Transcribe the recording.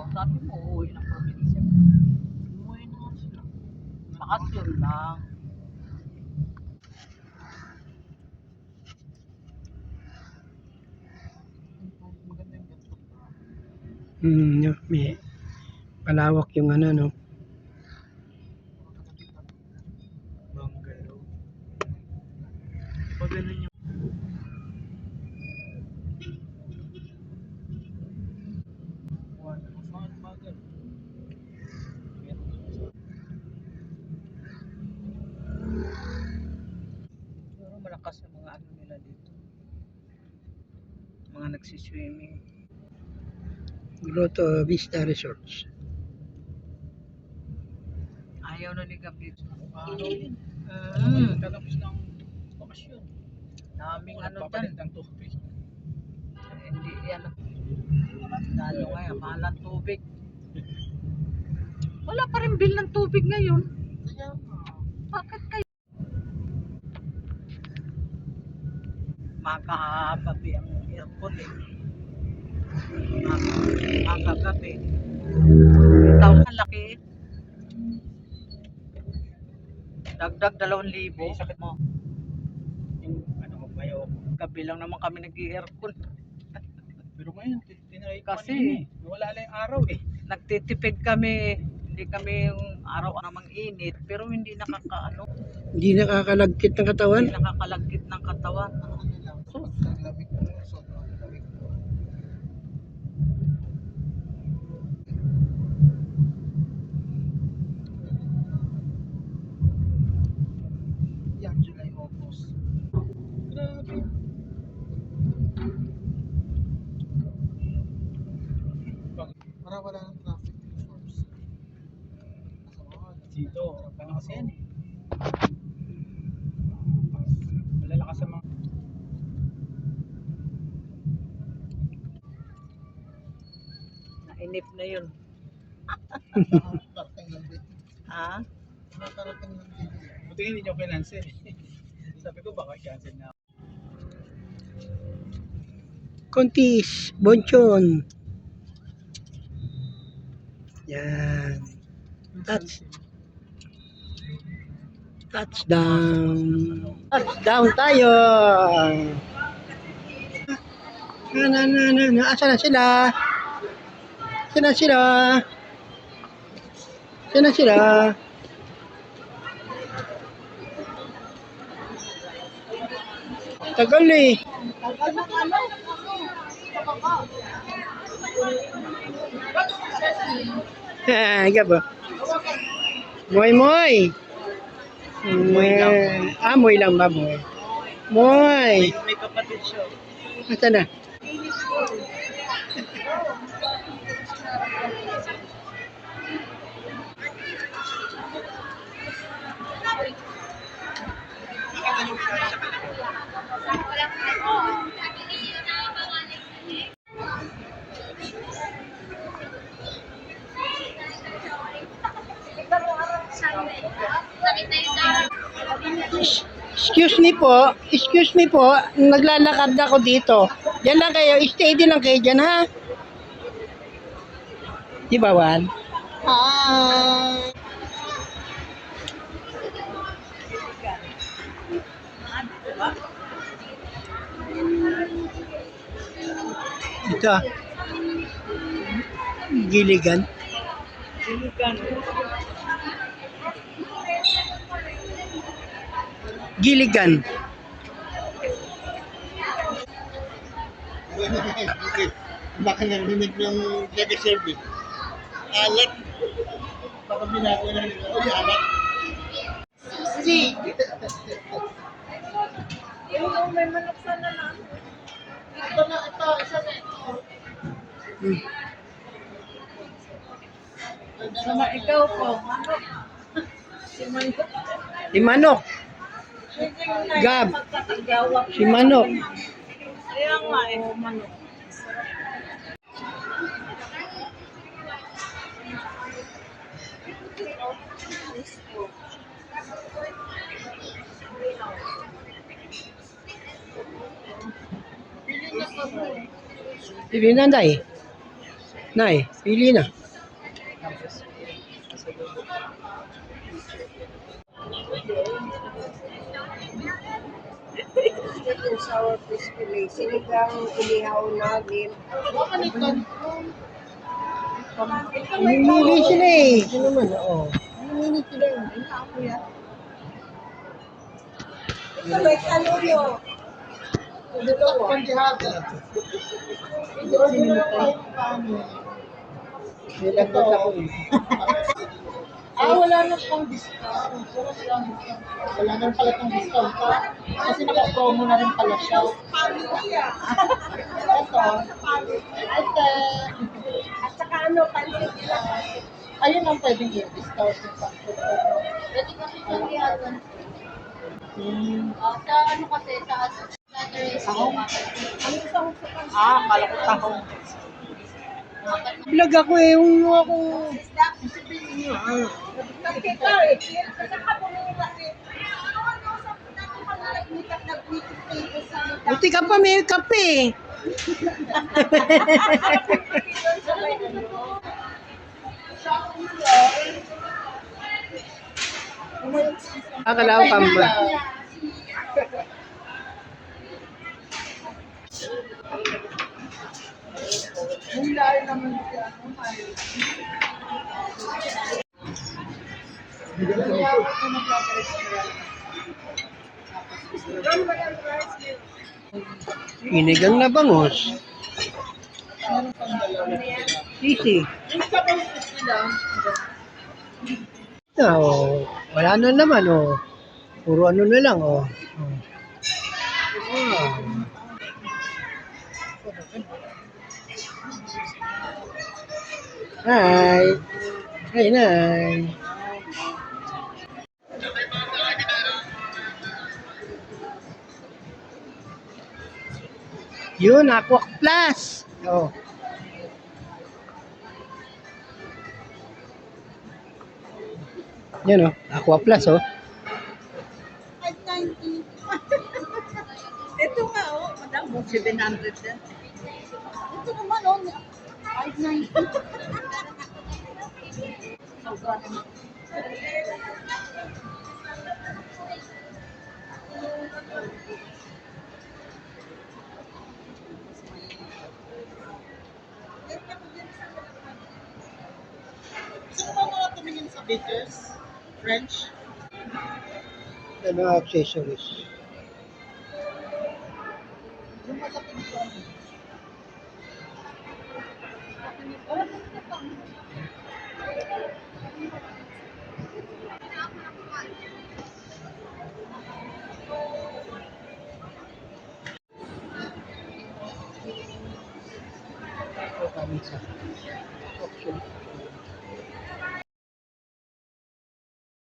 Sabi mo, uuwi ng probinsya. Umuwi na nga sila. Bakasyon lang. Maganda yung ganito. May palawak yung ano, no? Bungalow. Pag ganun yung bagal. Pero malakas yung mga ano nila dito. Mga nagsiswimming. Grotto Vista Resorts. Ayaw na ni Gabi. Tatapos ng bakasyon. Daming ano Nagpapalit dyan. ng tubig. Hindi yan. Lalo ngayon, mahal ang tubig. Wala pa rin bill ng tubig ngayon. Bakit kayo? Magkakabi ang aircon eh. Magkakabi. Itaw na laki. Dagdag 2,000. Sakit mo. Yung ano ko, bayo. Gabi lang naman kami nag-i-aircon. Pero ngayon, tinry ko Kasi, kanina eh. Wala lang yung araw eh. nagtitipid kami. Hindi kami yung araw namang init. Pero hindi nakakaano. Hindi nakakalagkit ng katawan. Hindi nakakalagkit ng katawan. Ang lamig ko. Sobrang lamig ko. Yan, July, August. Grabe. Para wala ng traffic reforms. Dito, parang kasi yan eh. Malalakas sa mga Nainip na yun. parating lang dito. Ha? Parating lang dito. Buti hindi nyo kinansel. Sabi ko baka cancel na. Contis, Bonchon. Yan. Touchdown. Touchdown tayo. Asa na sila? Asa na sila? Asa na sila? Tagal eh. Ika ba? Moy moy. Moy lang ba moy? Moy. May kapatid siya. Asa na? Excuse me po, naglalakad ako dito. Diyan lang kayo, steady lang kayo dyan ha. Di ba, Juan? Ito. Giligan. Giligan. Baka narinig ng taga-service. Alat. Baka binago na nila. Uy, alat. Si! Yung may manok sana lang. Ito na, ito, isa na ito. Sama ikaw po. Manok. Si manok. Si Manok. Gab. Si Manok. Kaya nga eh. Manok. Pili na, Nay. Nay, pili na. Tapos, Yung sour fish fillet. Sinigang inihaw namin. Namimili sila eh. Ano naman, oo. Namimili sila eh. Ito may saluyo. Nilagot ako eh. wala na pong discount. Wala na pala pong discount pa. Kasi naka-promo na rin pala siya. Ito. Ate. At saka ano, pansit nila. Ayun ang pwedeng i-discount. Pwede kasi pagyawan. Sa ano kasi, sa Tahong? ang isang sa pansit. Kala ko tahong. Vlog ako eh. Yung ako. Nakita eh. Saka bumili kasi. Buti ka pa may kape. Akala ko pamba. Sinigang na bangos. Sisi. Oh, wala na naman oh. Puro ano na lang oh. Oh. Hi. Hi, Nay. Yun, Aqua Plus. Oh. Yan oh, Aqua Plus oh. 590. Ito nga, madam, 700 din. Ito naman, 590. Sino ba mga tumingin sa bakers? French? Ano accessories. Yung malaki nito. Ito kami sa auction.